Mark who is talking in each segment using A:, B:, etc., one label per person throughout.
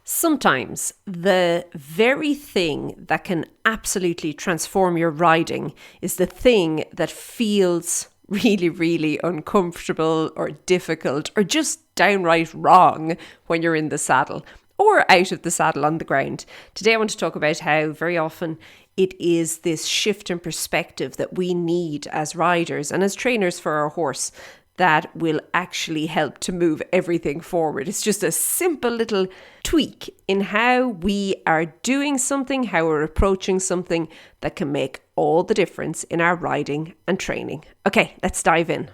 A: Sometimes the very thing that can absolutely transform your riding is the thing that feels really, really uncomfortable or difficult or just downright wrong when you're in the saddle or out of the saddle on the ground. Today I want to talk about how very often it is this shift in perspective that we need as riders and as trainers for our horse that will actually help to move everything forward. It's just a simple little tweak in how we are doing something, how we're approaching something that can make all the difference in our riding and training. Okay, let's dive in.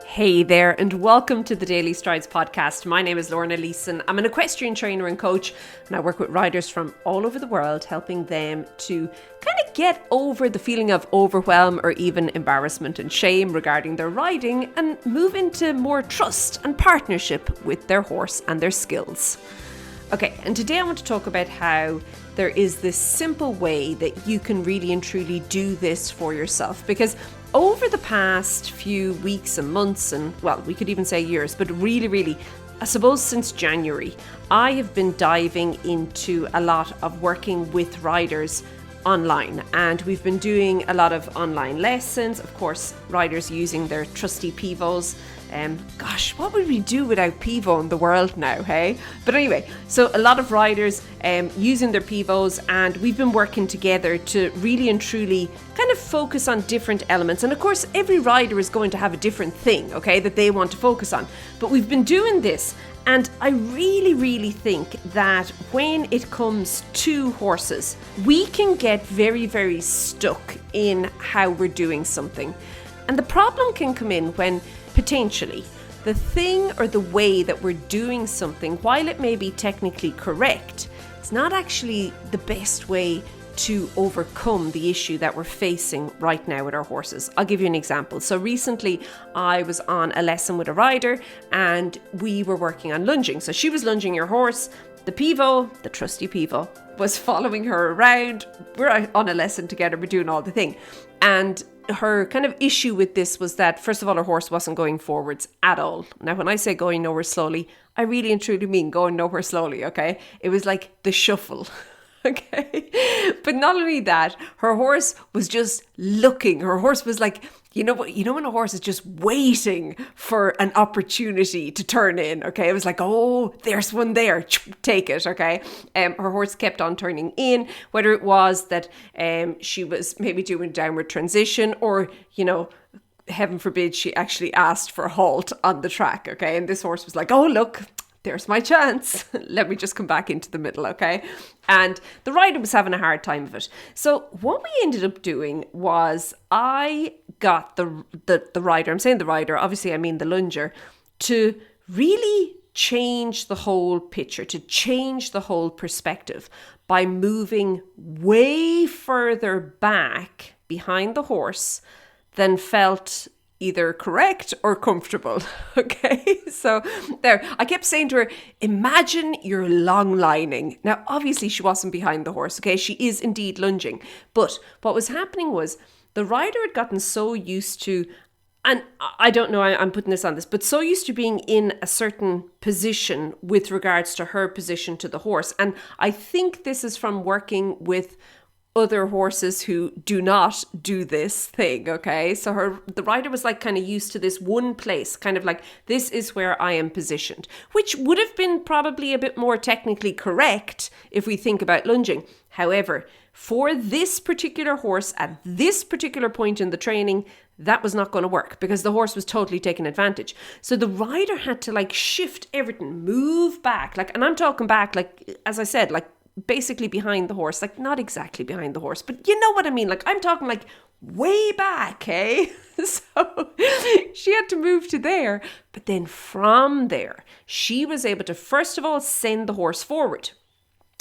A: Hey there, and welcome to the Daily Strides podcast. My name is Lorna Leeson. I'm an equestrian trainer and coach, and I work with riders from all over the world, helping them to kind of get over the feeling of overwhelm or even embarrassment and shame regarding their riding and move into more trust and partnership with their horse and their skills. Okay, and today I want to talk about how there is this simple way that you can really and truly do this for yourself, because over the past few weeks and months, and well, we could even say years, but really, I suppose since January, I have been diving into a lot of working with riders online, and we've been doing a lot of online lessons, of course, riders using their trusty pivos. Gosh, what would we do without pivo in the world now, hey? But anyway, so a lot of riders using their pivos, and we've been working together to really and truly kind of focus on different elements. And of course, every rider is going to have a different thing, okay, that they want to focus on. But we've been doing this, and I really think that when it comes to horses, we can get very stuck in how we're doing something. And the problem can come in when potentially the thing or the way that we're doing something, while it may be technically correct, it's not actually the best way to overcome the issue that we're facing right now with our horses. I'll give you an example. So recently I was on a lesson with a rider and we were working on lunging. So she was lunging her horse. The pivo, the trusty pivo, was following her around. We're on a lesson together, we're doing all the thing. And her kind of issue with this was that, first of all, her horse wasn't going forwards at all. Now, when I say going nowhere slowly, I really and truly mean going nowhere slowly, okay? It was like the shuffle, okay? But not only that, her horse was just looking. Her horse was like, you know when a horse is just waiting for an opportunity to turn in, okay? It was like, oh, there's one there, take it, okay? Her horse kept on turning in, whether it was that she was maybe doing downward transition or, heaven forbid, she actually asked for a halt on the track, okay? And this horse was like, oh, look, there's my chance. Let me just come back into the middle, okay? And the rider was having a hard time of it. So what we ended up doing was I got the rider, I'm saying the rider, obviously I mean the lunger, to really change the whole picture, to change the whole perspective by moving way further back behind the horse than felt either correct or comfortable, okay? So there, I kept saying to her, imagine you're long lining. Now, obviously she wasn't behind the horse, okay? She is indeed lunging. But what was happening was the rider had gotten so used to, and I don't know, I'm putting this on this, but so used to being in a certain position with regards to her position to the horse. And I think this is from working with other horses who do not do this thing, okay? So the rider was like kind of used to this one place, kind of like, this is where I am positioned, which would have been probably a bit more technically correct if we think about lunging. However, for this particular horse at this particular point in the training, that was not going to work because the horse was totally taking advantage. So the rider had to like shift everything, move back, like, and I'm talking back, like, as I said, like, basically behind the horse, like not exactly behind the horse, but you know what I mean? Like I'm talking like way back, eh? So she had to move to there. But then from there, she was able to, first of all, send the horse forward.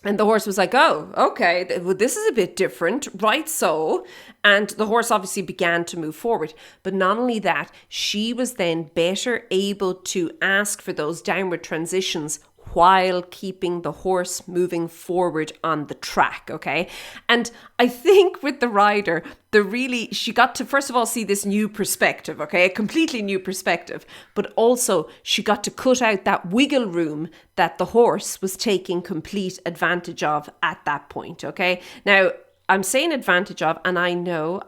A: And the horse was like, oh, okay, well, this is a bit different, right? So, and the horse obviously began to move forward. But not only that, she was then better able to ask for those downward transitions while keeping the horse moving forward on the track, okay? And I think with the rider, she got to, first of all, see this new perspective, okay? A completely new perspective. But also, she got to cut out that wiggle room that the horse was taking complete advantage of at that point, okay? Now, I'm saying advantage of, and I know,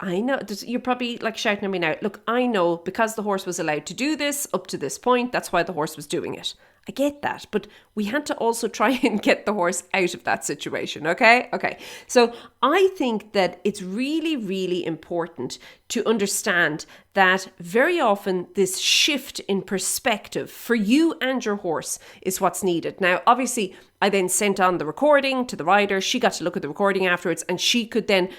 A: you're probably like shouting at me now. Look, I know because the horse was allowed to do this up to this point, that's why the horse was doing it. I get that, but we had to also try and get the horse out of that situation, okay? Okay, so I think that it's really, really important to understand that very often this shift in perspective for you and your horse is what's needed. Now, obviously, I then sent on the recording to the rider. She got to look at the recording afterwards, and she could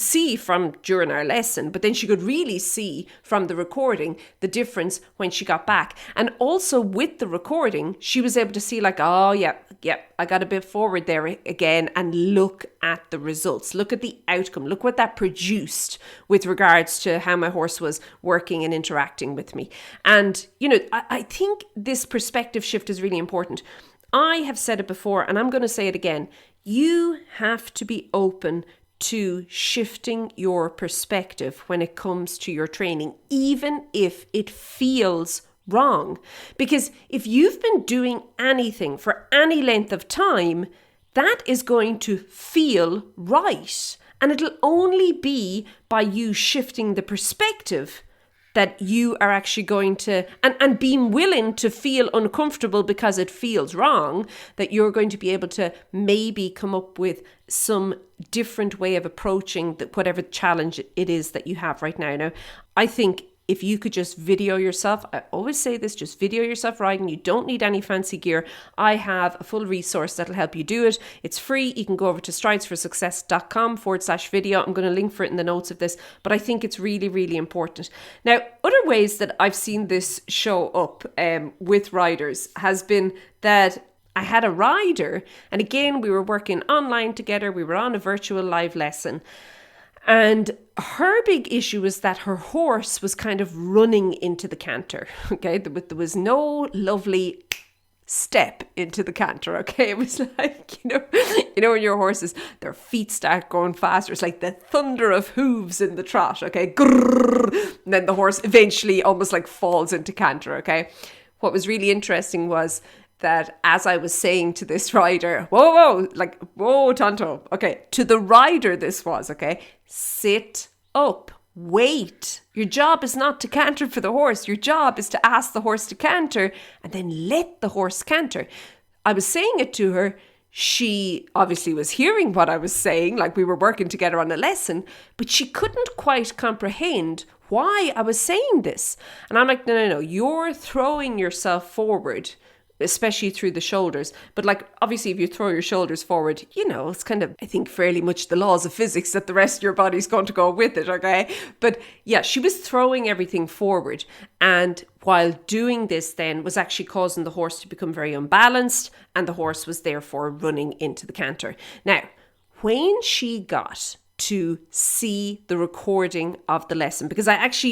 A: see from during our lesson, but then she could really see from the recording the difference when she got back. And also with the recording, she was able to see like, oh yeah, I got a bit forward there again, and look at the results, look at the outcome, look what that produced with regards to how my horse was working and interacting with me. And, I think this perspective shift is really important. I have said it before, and I'm going to say it again. You have to be open to shifting your perspective when it comes to your training, even if it feels wrong. Because if you've been doing anything for any length of time, that is going to feel right. And it'll only be by you shifting the perspective that you are actually going to, and being willing to feel uncomfortable because it feels wrong, that you're going to be able to maybe come up with some different way of approaching whatever challenge it is that you have right now. Now, I think if you could just video yourself, I always say this, just video yourself riding. You don't need any fancy gear. I have a full resource that'll help you do it. It's free. You can go over to stridesforsuccess.com/video. I'm going to link for it in the notes of this, but I think it's really, really important. Now, other ways that I've seen this show up with riders has been that I had a rider, and again, we were working online together. We were on a virtual live lesson. And her big issue was that her horse was kind of running into the canter, okay? There was no lovely step into the canter, okay? It was like, when your horses, their feet start going faster, it's like the thunder of hooves in the trot, okay? Grrr, and then the horse eventually almost like falls into canter, okay? What was really interesting was that as I was saying to this rider, whoa, Tonto, okay, to the rider this was, okay, sit up, wait. Your job is not to canter for the horse. Your job is to ask the horse to canter and then let the horse canter. I was saying it to her. She obviously was hearing what I was saying, like we were working together on a lesson, but she couldn't quite comprehend why I was saying this. And I'm like, no, you're throwing yourself forward, especially through the shoulders. But like, obviously, if you throw your shoulders forward, it's kind of, I think, fairly much the laws of physics that the rest of your body's going to go with it, okay? But yeah, she was throwing everything forward. And while doing this then was actually causing the horse to become very unbalanced, and the horse was therefore running into the canter. Now, when she got to see the recording of the lesson, because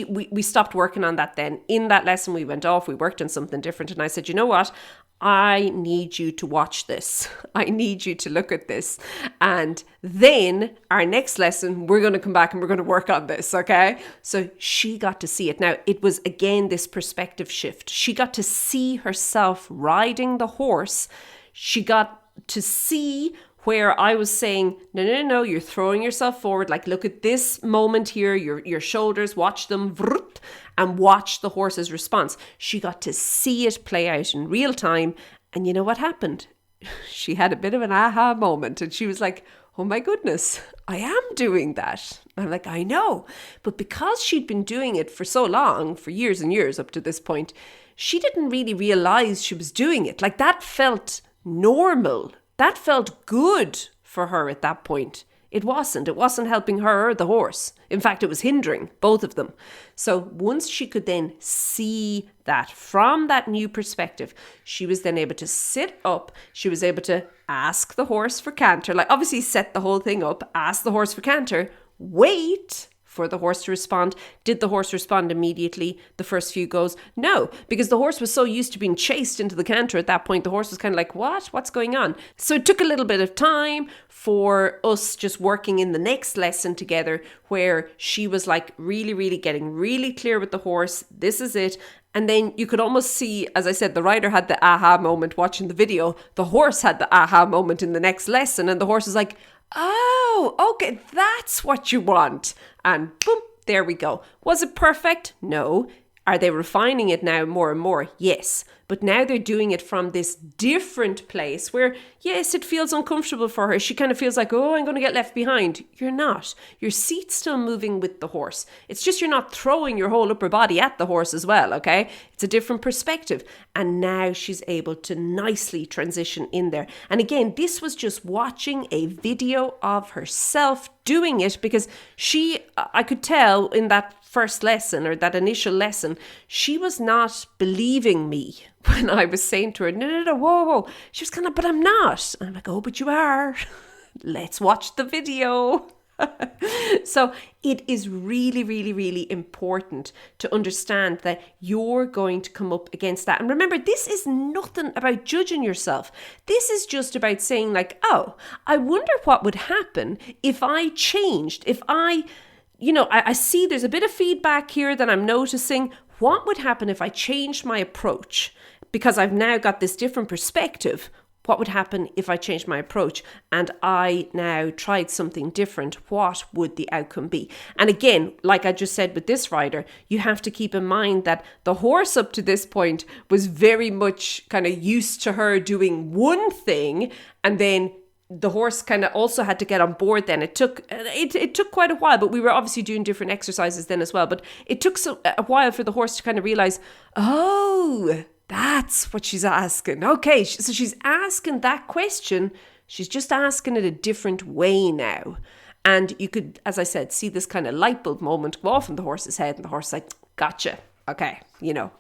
A: we stopped working on that then. In that lesson, we went off, we worked on something different, and I said, you know what? I need you to watch this. I need you to look at this. And then our next lesson, we're going to come back and we're going to work on this, okay? So she got to see it. Now, it was, again, this perspective shift. She got to see herself riding the horse. She got to see where I was saying, no, you're throwing yourself forward. Like, look at this moment here, your shoulders, watch them, and watch the horse's response. She got to see it play out in real time. And you know what happened? She had a bit of an aha moment, and she was like, oh my goodness, I am doing that. And I'm like, I know. But because she'd been doing it for so long, for years and years up to this point, she didn't really realize she was doing it. Like, that felt normal. That felt good for her at that point. It wasn't helping her or the horse. In fact, it was hindering both of them. So once she could then see that from that new perspective, she was then able to sit up. She was able to ask the horse for canter, like obviously set the whole thing up, ask the horse for canter, wait for the horse to respond. Did the horse respond immediately the first few goes? No, because the horse was so used to being chased into the canter at that point, the horse was kind of like, what's going on? So it took a little bit of time for us just working in the next lesson together, where she was like really, really getting really clear with the horse. This is it. And then you could almost see, as I said, the rider had the aha moment watching the video. The horse had the aha moment in the next lesson. And the horse is like, oh, okay, that's what you want. And boom, there we go. Was it perfect? No. Are they refining it now more and more? Yes. But now they're doing it from this different place where, yes, it feels uncomfortable for her. She kind of feels like, oh, I'm going to get left behind. You're not. Your seat's still moving with the horse. It's just you're not throwing your whole upper body at the horse as well, okay? It's a different perspective. And now she's able to nicely transition in there. And again, this was just watching a video of herself doing it, because I could tell in that first lesson, or that initial lesson, she was not believing me when I was saying to her, no, whoa. She was kind of, but I'm not. And I'm like, oh, but you are. Let's watch the video. So it is really, really, really important to understand that you're going to come up against that. And remember, this is nothing about judging yourself. This is just about saying like, oh, I wonder what would happen if I changed, if I see there's a bit of feedback here that I'm noticing. What would happen if I changed my approach? Because I've now got this different perspective. What would happen if I changed my approach and I now tried something different? What would the outcome be? And again, like I just said with this rider, you have to keep in mind that the horse up to this point was very much kind of used to her doing one thing, and then the horse kind of also had to get on board then. It took quite a while, but we were obviously doing different exercises then as well. But it took a while for the horse to kind of realize, oh, that's what she's asking. Okay, so she's asking that question. She's just asking it a different way now. And you could, as I said, see this kind of light bulb moment go off in the horse's head. And the horse is like, gotcha. Okay,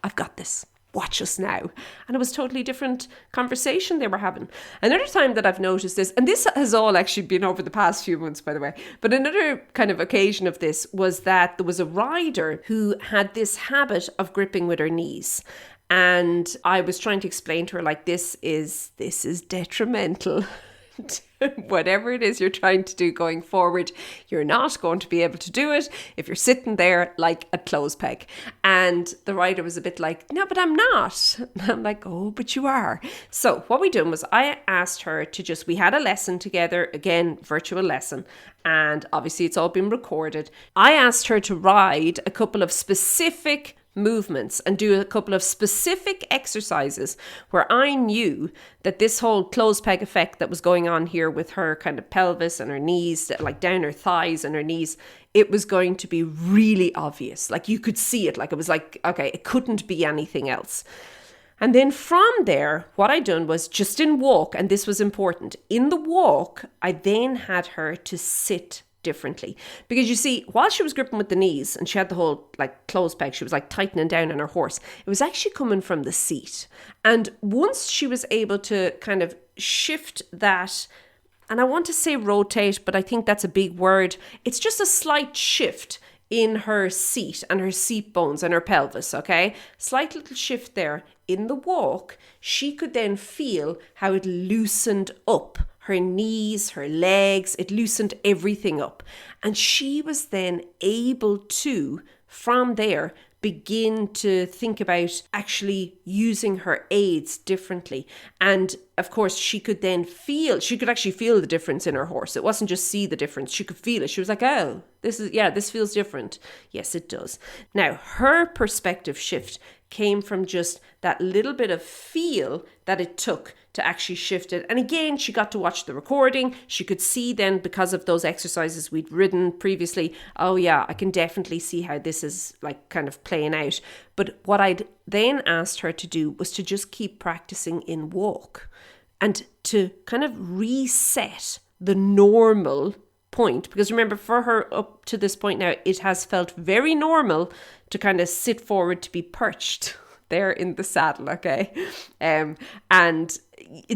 A: I've got this. Watch us now. And it was a totally different conversation they were having. Another time that I've noticed this, and this has all actually been over the past few months, by the way, but another kind of occasion of this was that there was a rider who had this habit of gripping with her knees. And I was trying to explain to her, like, this is detrimental. Whatever it is you're trying to do going forward, you're not going to be able to do it if you're sitting there like a clothes peg. And the rider was a bit like, no, but I'm not. And I'm like, oh, but you are. So what we done was I asked her to we had a lesson together, again, virtual lesson. And obviously it's all been recorded. I asked her to ride a couple of specific movements and do a couple of specific exercises where I knew that this whole clothes peg effect that was going on here with her kind of pelvis and her knees, like down her thighs and her knees, it was going to be really obvious. Like you could see it, like it was like, okay, it couldn't be anything else. And then from there, what I done was just in walk, and this was important, in the walk, I then had her to sit differently. Because you see, while she was gripping with the knees and she had the whole like clothes peg, she was like tightening down on her horse, it was actually coming from the seat. And once she was able to kind of shift that, and I want to say rotate, but I think that's a big word, it's just a slight shift in her seat and her seat bones and her pelvis, okay? Slight little shift there. In the walk, she could then feel how it loosened up her knees, her legs, it loosened everything up. And she was then able to, from there, begin to think about actually using her aids differently. And of course, she could actually feel the difference in her horse. It wasn't just see the difference, she could feel it. She was like, oh, this feels different. Yes, it does. Now, her perspective shift came from just that little bit of feel that it took to actually shift it. And again, she got to watch the recording. She could see then, because of those exercises we'd ridden previously, oh yeah, I can definitely see how this is like kind of playing out. But what I'd then asked her to do was to just keep practicing in walk and to kind of reset the normal point. Because remember, for her up to this point now, it has felt very normal to kind of sit forward, to be perched there in the saddle, okay? And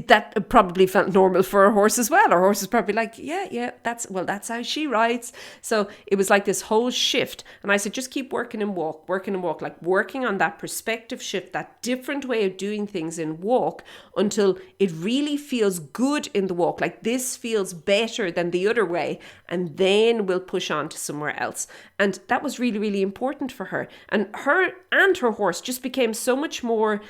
A: that probably felt normal for a horse as well. Our horse is probably like, yeah, that's how she rides. So it was like this whole shift. And I said, just keep working and walk, like working on that perspective shift, that different way of doing things in walk until it really feels good in the walk. Like this feels better than the other way. And then we'll push on to somewhere else. And that was really, really important for her. And her horse just became so much more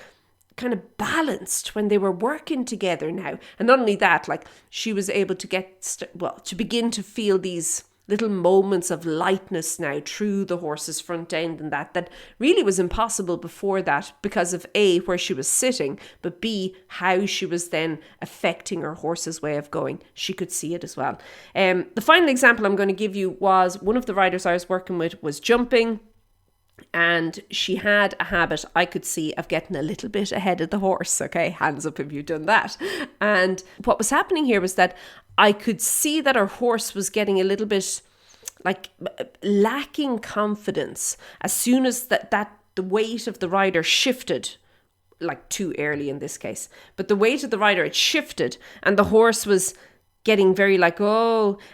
A: kind of balanced when they were working together now. And not only that, like she was able to to begin to feel these little moments of lightness now through the horse's front end, and that really was impossible before that because of A, where she was sitting, but B, how she was then affecting her horse's way of going. She could see it as well. The final example I'm going to give you was one of the riders I was working with was jumping. And she had a habit, I could see, of getting a little bit ahead of the horse. Okay, hands up if you've done that. And what was happening here was that I could see that her horse was getting a little bit like lacking confidence as soon as the weight of the rider shifted, like too early in this case. But the weight of the rider, it shifted, and the horse was getting very like,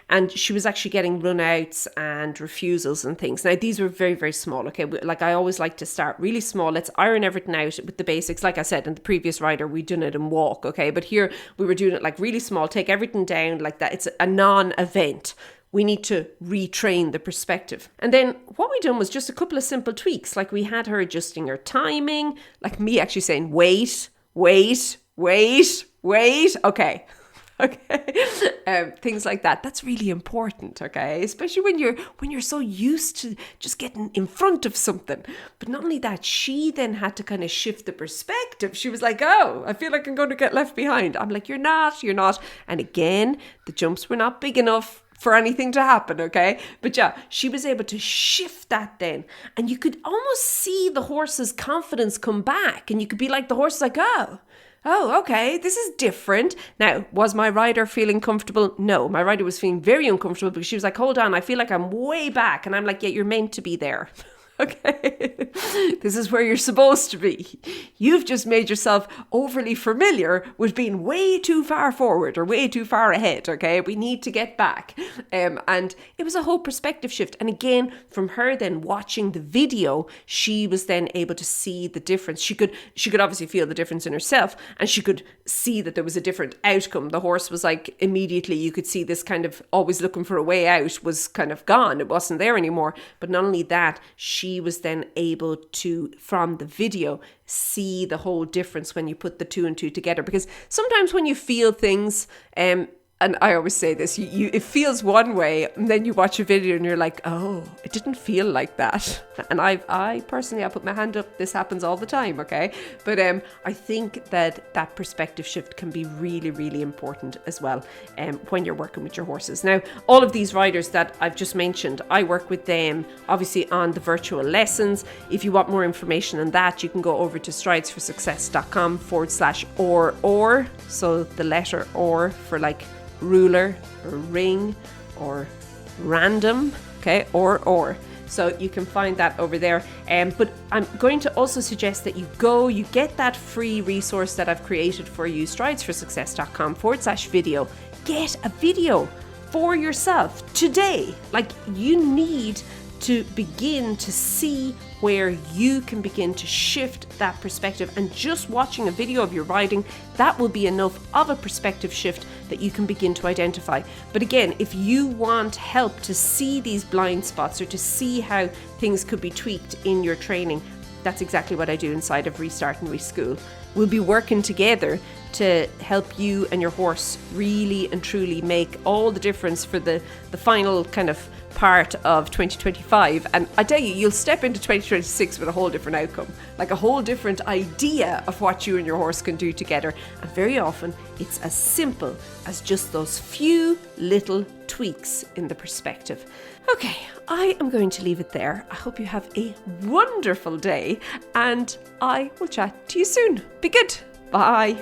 A: and she was actually getting run-outs and refusals and things. Now, these were very, very small, okay? Like, I always like to start really small. Let's iron everything out with the basics. Like I said, in the previous rider, we done it in walk, okay? But here, we were doing it like really small, take everything down like that. It's a non-event. We need to retrain the perspective. And then what we done was just a couple of simple tweaks. Like, we had her adjusting her timing, like me actually saying, wait. Okay. Things like that. That's really important, okay? Especially when you're so used to just getting in front of something. But not only that, she then had to kind of shift the perspective. She was like, I feel like I'm going to get left behind. I'm like, you're not. And again, the jumps were not big enough for anything to happen, okay? But yeah, she was able to shift that then. And you could almost see the horse's confidence come back. And you could be like, the horse is like, okay, this is different. Now, was my rider feeling comfortable? No, my rider was feeling very uncomfortable because she was like, hold on, I feel like I'm way back. And I'm like, yeah, you're meant to be there. Okay, this is where you're supposed to be. You've just made yourself overly familiar with being way too far forward or way too far ahead, okay? We need to get back. And it was a whole perspective shift. And again, from her then watching the video, she was then able to see the difference. She could obviously feel the difference in herself, and she could see that there was a different outcome. The horse was like, immediately you could see this kind of always looking for a way out was kind of gone. It wasn't there anymore. But not only that, she was then able to, from the video, see the whole difference when you put the two and two together. Because sometimes when you feel things, and I always say this, it feels one way, and then you watch a video and you're like, oh, it didn't feel like that. And I personally, I put my hand up, this happens all the time, okay? But I think that perspective shift can be really, really important as well when you're working with your horses. Now, all of these riders that I've just mentioned, I work with them obviously on the virtual lessons. If you want more information on that, you can go over to stridesforsuccess.com/or. So the letter or for like ruler or ring or random, okay, or. So you can find that over there. But I'm going to also suggest that you get that free resource that I've created for you, stridesforsuccess.com/video. Get a video for yourself today. Like, you need to begin to see where you can begin to shift that perspective. And just watching a video of your riding, that will be enough of a perspective shift that you can begin to identify. But again, if you want help to see these blind spots or to see how things could be tweaked in your training, that's exactly what I do inside of Restart and Reschool. We'll be working together to help you and your horse really and truly make all the difference for the final kind of part of 2025. And I tell you, you'll step into 2026 with a whole different outcome, like a whole different idea of what you and your horse can do together. And very often it's as simple as just those few little tweaks in the perspective. Okay, I am going to leave it there. I hope you have a wonderful day, and I will chat to you soon. Be good. Bye.